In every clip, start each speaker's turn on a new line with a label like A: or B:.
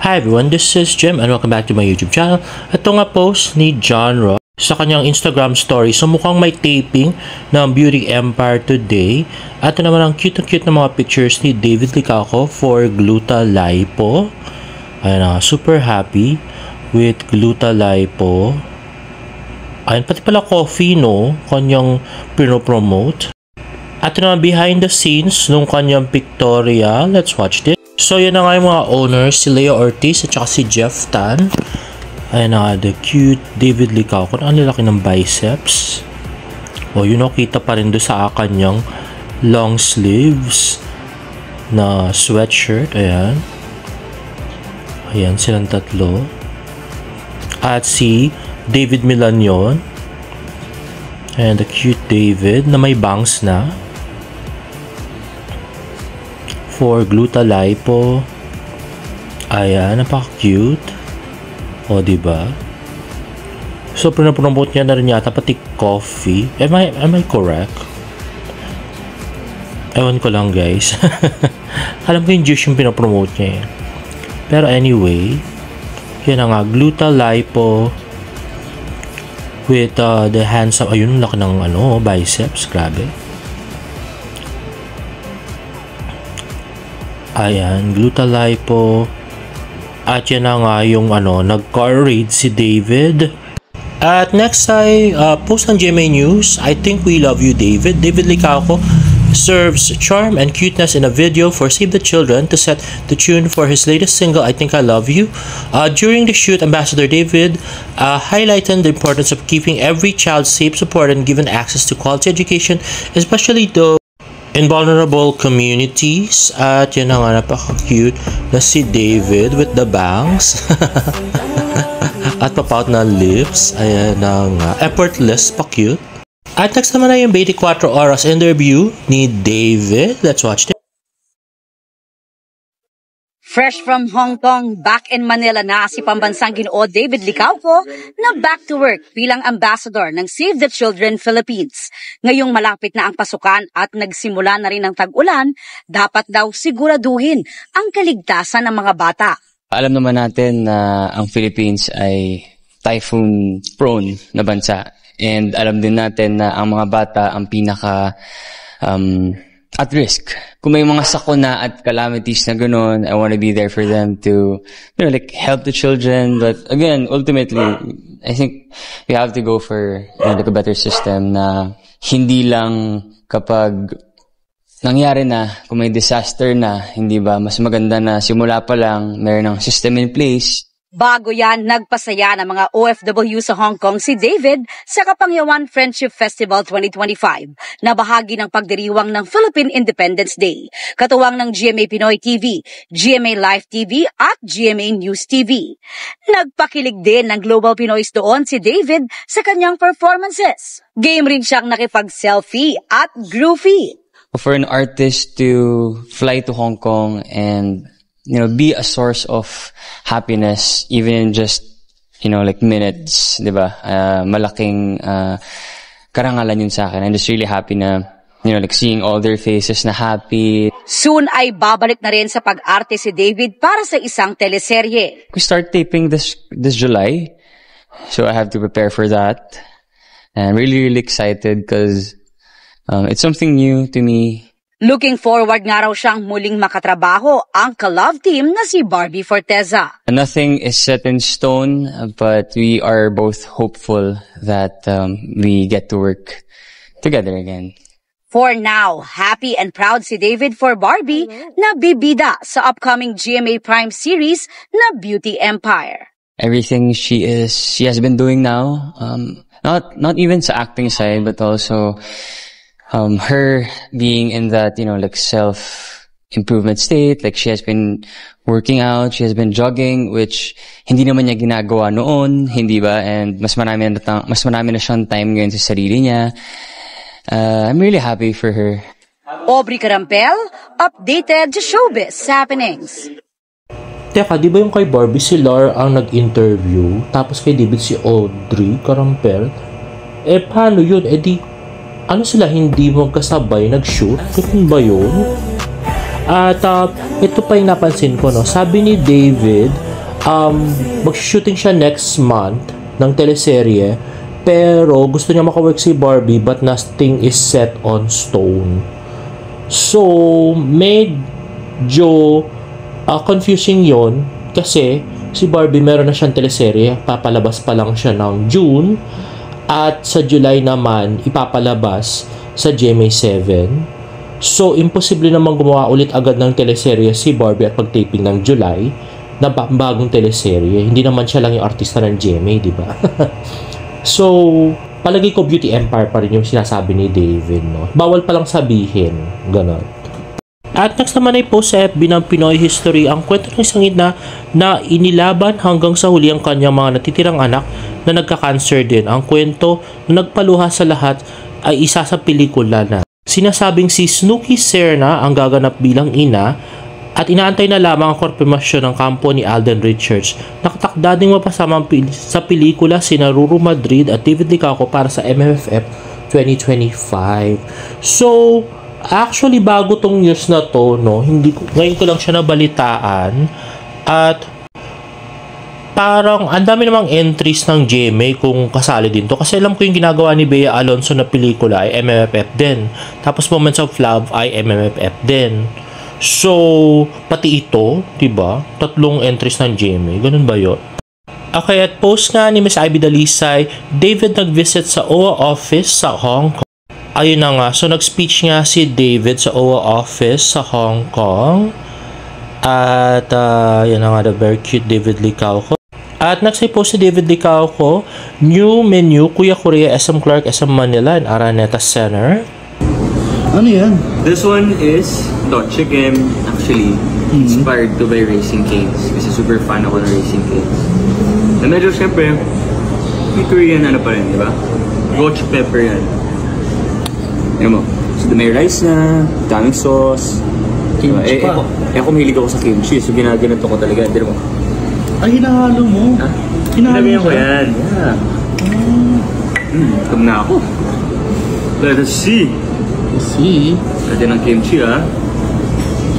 A: Hi everyone, this is Jim and welcome back to my YouTube channel. Ito nga post ni John Ross sa kanyang Instagram story. So mukhang may taping ng Beauty Empire today. At ito naman ang cute na mga pictures ni David Licauco for Gluta Lipo. Ayan, super happy with Gluta Lipo. Ayan, pati pala coffee, no? Kanyang pinopromote. At ito naman behind the scenes nung kanyang pictorial. Let's watch this. So yun na nga yung mga owners, si Leo Ortiz at saka si Jeff Tan. Ayan na nga, the cute David Licauco. Ang lalaki ng biceps. O yun o, kita pa rin doon sa kanyang long sleeves na sweatshirt. Ayan. Ayan silang tatlo. At si David Milanyon. Ayan, the cute David na may bangs na. For Gluta Lipo. Ayan, napaka-cute. O, diba? So, pinapromote niya na rin yata pati coffee. Am I correct? Ewan ko lang, guys. Alam ko yung juice yung pinapromote niya. Pero anyway, yan na nga, Gluta Lipo with the handsome, ayun, laki ng biceps, grabe. Ayan, Gluta Lipo. At yan na nga yung nag-car raid si David. At next ay post ng GMA News. I think we love you, David. David Licauco serves charm and cuteness in a video for Save the Children to set the tune for his latest single, I Think I Love You. During the shoot, Ambassador David highlighted the importance of keeping every child safe, supported, and given access to quality education, especially those in vulnerable communities. At yun na nga, napaka-cute na si David with the bangs. At papout na lips. Ayan na nga, effortless, pa-cute. At next naman na yung 24 Oras interview ni David. Let's watch it.
B: Fresh from Hong Kong, back in Manila na si pambansang Ginoo David Licauco na back to work bilang ambassador ng Save the Children Philippines. Ngayong malapit na ang pasukan at nagsimula na rin ang tag-ulan, dapat daw siguraduhin ang kaligtasan ng mga bata.
C: Alam naman natin na ang Philippines ay typhoon-prone na bansa. And alam din natin na ang mga bata ang pinaka at risk. Kung may mga sakuna at calamities na gano'n, I want to be there for them to, help the children. But again, ultimately, I think we have to go for a better system na hindi lang kapag nangyari na, kung may disaster na, hindi ba, mas maganda na simula pa lang, meron ng system in place.
B: Bago yan, nagpasaya ng mga OFW sa Hong Kong si David sa Kapangyawan Friendship Festival 2025 na bahagi ng pagdiriwang ng Philippine Independence Day, katuwang ng GMA Pinoy TV, GMA Live TV at GMA News TV. Nagpakilig din ng Global Pinoys doon si David sa kanyang performances. Game rin siyang nakipag-selfie at groovy.
C: For an artist to fly to Hong Kong and be a source of happiness, even in just, minutes, di ba? Malaking karangalan yun sa akin. I'm just really happy na, seeing all their faces na happy.
B: Soon ay babalik na rin sa pag-arte si David para sa isang teleserye.
C: We start taping this July, so I have to prepare for that. And I'm really, really excited because it's something new to me.
B: Looking forward nga raw siyang muling makatrabaho ang ka-love team na si Barbie Forteza.
C: Nothing is set in stone, but we are both hopeful that we get to work together again.
B: For now, happy and proud si David for Barbie na bibida sa upcoming GMA Prime series na Beauty Empire.
C: Everything she has been doing now, not even sa acting side, but also her being in that, self-improvement state, she has been working out, she has been jogging, which hindi naman niya ginagawa noon, hindi ba? And mas marami na siyang time ngayon sa sarili niya. I'm really happy for her.
B: Aubrey Carampel, updated to showbiz happenings.
A: Teka, di ba yung kay Barbie si Lar ang nag-interview, tapos kay David si Audrey Carampel? Paano yun? Sila hindi magkasabay nag-shoot? Ganun ba yun? At ito pa yung napansin ko, no? Sabi ni David, mag-shooting siya next month ng teleserye, pero gusto niya makawork si Barbie but nothing is set on stone. So, medyo confusing yon kasi si Barbie meron na siyang teleserye, papalabas pa lang siya ng June, at sa July naman ipapalabas sa GMA7. So, imposible naman gumawa ulit agad ng teleserye si Barbie at pag-taping ng July na bagong teleserye. Hindi naman siya lang yung artista ng GMA, di ba? So, palagi ko Beauty Empire pa rin yung sinasabi ni David, no? Bawal palang sabihin, ganon. At next naman ay post sa FB ng Pinoy History ang kwento ng isang ina na inilaban hanggang sa huli ang kanyang mga natitirang anak na nagka-cancer din. Ang kwento na nagpaluha sa lahat ay isa sa pelikula na sinasabing si Snooki Serna ang gaganap bilang ina at inaantay na lamang ang konfirmasyon ng kampo ni Alden Richards. Nakatakda ding mapasama sa pelikula sina Ruru Madrid at David Licauco para sa MMFF 2025. So, actually bago tong news na to, no, ngayon ko lang siya nabalitaan at parang ang dami namang entries ng GMA kung kasali din to kasi alam ko yung ginagawa ni Bea Alonso na pelikula ay MMFF din. Tapos Moments of Love ay MMFF din. So, pati ito, diba? 3 entries ng GMA. Ganun ba yun? Okay, at post nga ni Miss Ivy Dalisay, David nag-visit sa OWA office sa Hong Kong. Ayun na nga. So, nag-speech nga si David sa OWA office sa Hong Kong. At, yun na nga, the very cute David Licauco. At next ay post si David Licauco, new menu, Kuya Korea, SM Clark, SM Manila, and Araneta Center.
D: Ano yan?
E: This one is chicken, actually, inspired to by Racing Canes. Kasi super fan ako ng Racing Canes. Na medyo, syempre, may Korean ano pa rin, di ba? Gochu pepper yan. Yan mo. So, may rice na, daming sauce.
D: Kimchi pa.
E: Ako mahilig ako sa kimchi, so ginaganito ko talaga. Pero mo.
D: Ay, hinahalo mo?
E: Ha?
D: Hinahalo
E: ko yan. Yeah. Tum na ako. Let us see.
D: See?
E: Pwede ng kimchi, ha?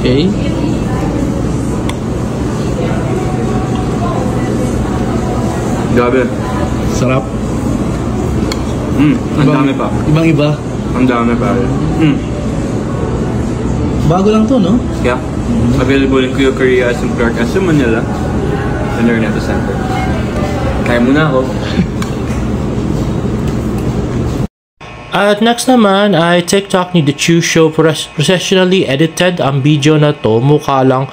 D: Okay.
E: Grabe.
D: Sarap.
E: Ang dami pa.
D: Ibang-iba.
E: Ang dami pa.
D: Bago lang to, no?
E: Yeah. Available in Kuya Korea, SM Clark, SM Manila, and Araneta Center. Kaya muna ako.
A: At next naman ay TikTok ni The Chew Show, professionally edited ang video na to, mukha lang.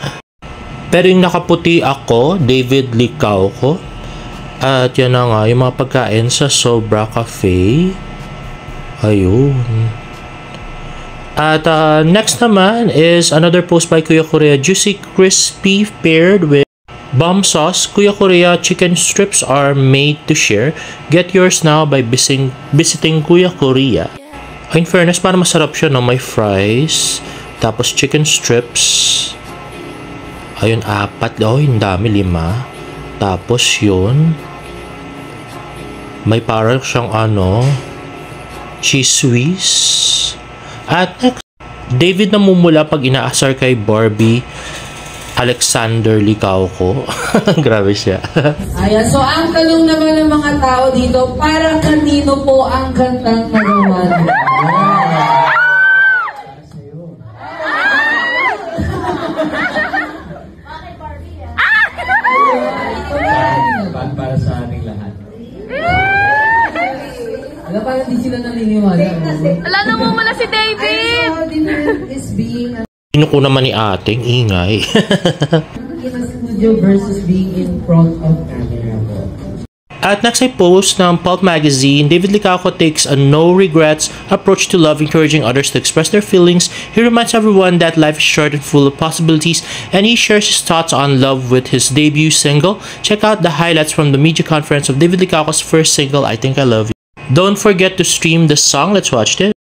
A: Pero yung nakaputi ako, David Licauco. At yan na nga, yung mga pagkain sa Sobra Cafe. Ayun. At next naman is another post by Kuya Korea, Juicy Crispy paired with bomb sauce. Kuya Korea chicken strips are made to share. Get yours now by visiting Kuya Korea. In fairness, parang masarap siya, no? May fries, tapos chicken strips. Ayun, 4. Oh, yung dami, 5. Tapos yun, may parang siyang cheese whiz. At next, David namumula pag inaasar kay Barbie Alexander Licauco. Grabe siya.
F: Ayan, so ang tanong naman ng mga tao dito, para kanino po ang kantang nagawa nila?
G: Para sa ating lahat.
F: Alam, parang di sila naniniwala.
H: Wala naman mula si David!
F: I saw dinner is being
A: Inuko naman ni ating ingay.
F: in a studio versus being in front of camera.
A: At next ay post ng Pulp Magazine, David Licauco takes a no-regrets approach to love, encouraging others to express their feelings. He reminds everyone that life is short and full of possibilities, and he shares his thoughts on love with his debut single. Check out the highlights from the media conference of David Licauco's first single, I Think I Love You. Don't forget to stream the song. Let's watch it.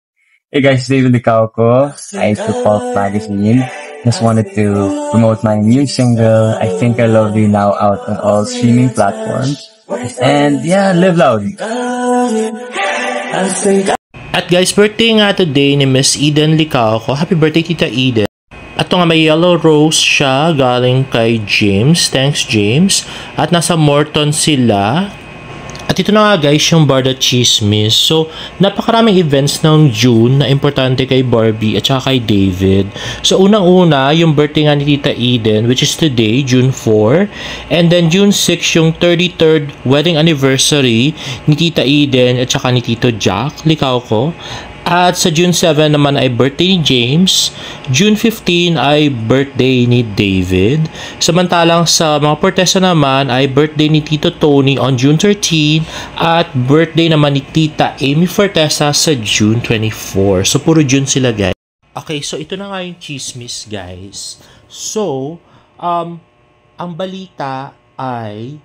C: Hey guys, David Licauco. I to Pulp Magazine. Just wanted to promote my new single, I Think I Love You, now out on all streaming platforms. And yeah, live loud.
A: At guys, birthday nga today ni Miss Eden Licauco. Happy birthday, Tita Eden. At ito nga may yellow rose siya galing kay James. Thanks James. At nasa Morton sila. At ito na nga guys yung Barda Chismis. So napakaraming events ng June na importante kay Barbie at saka kay David. So unang-una yung birthday nga ni Tita Eden, which is today, June 4. And then June 6 yung 33rd wedding anniversary ni Tita Eden at saka ni Tito Jack, likaw ko. At sa June 7 naman ay birthday ni James. June 15 ay birthday ni David. Samantalang sa mga Portesa naman ay birthday ni Tito Tony on June 13 at birthday naman ni Tita Amy Fortesa sa June 24. So puro June sila guys. Okay, so ito na nga yung chismis guys. So, ang balita ay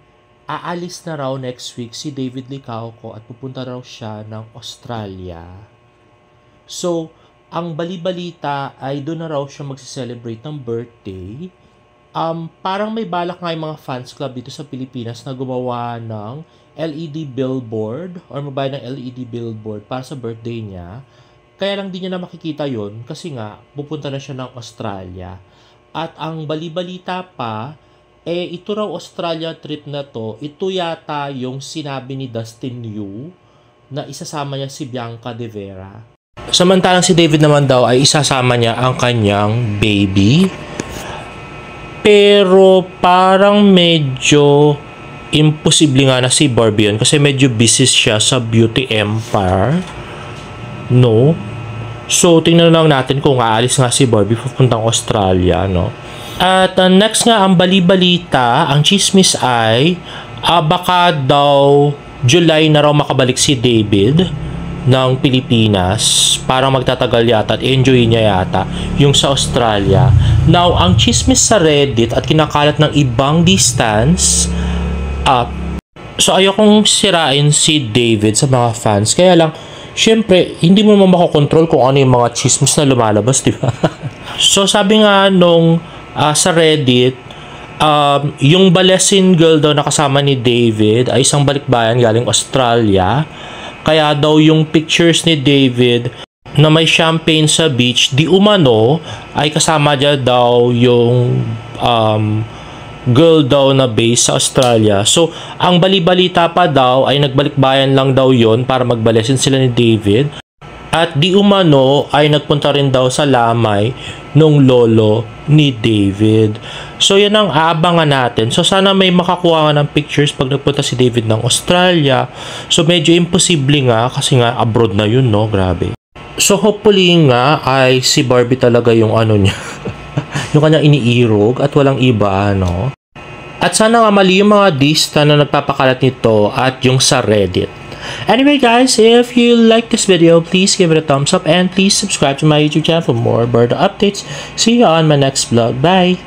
A: aalis na raw next week si David Licauco at pupunta raw siya ng Australia. So, ang bali-balita ay doon na raw siya magse-celebrate ng birthday. Parang may balak nga yung mga fans club dito sa Pilipinas na gumawa ng LED billboard or magbayad ng LED billboard para sa birthday niya. Kaya lang di niya na makikita yon kasi nga pupunta na siya ng Australia. At ang bali-balita pa, ito raw Australia trip na to, ito yata yung sinabi ni Dustin Yu na isasama niya si Bianca De Vera. Samantalang si David naman daw ay isasama niya ang kanyang baby. Pero parang medyo imposible nga na si Barbie yun kasi medyo busy siya sa Beauty Empire. No? So, tingnan lang natin kung aalis nga si Barbie pupuntang Australia, no? At next nga ang bali-balita, ang chismis ay baka daw July na raw makabalik si David ng Pilipinas. Parang magtatagal yata at enjoy niya yata yung sa Australia. Now, ang chismis sa Reddit at kinakalat ng ibang distance, so ayokong sirain si David sa mga fans. Kaya lang, syempre, hindi mo naman makakontrol kung ano yung mga chismis na lumalabas, di ba? So, sabi nga nung sa Reddit, yung Balesin girl daw na kasama ni David ay isang balikbayan galing Australia. Kaya daw yung pictures ni David na may champagne sa beach, di umano ay kasama dyan daw yung girl daw na base sa Australia. So, ang bali-balita pa daw ay nagbalikbayan lang daw yon para magbalesin sila ni David. At di umano ay nagpunta rin daw sa lamay nung lolo ni David. So yan ang aabangan natin. So sana may makakuha nga ng pictures pag nagpunta si David ng Australia. So medyo imposible nga kasi nga abroad na yun, no? Grabe. So hopefully nga ay si Barbie talaga yung ano niya. Yung kanyang iniirog at walang iba, no? At sana nga mali yung mga dista na nagpapakalat nito at yung sa Reddit. Anyway guys, if you like this video, please give it a thumbs up and please subscribe to my YouTube channel for more bird updates. See you on my next vlog. Bye!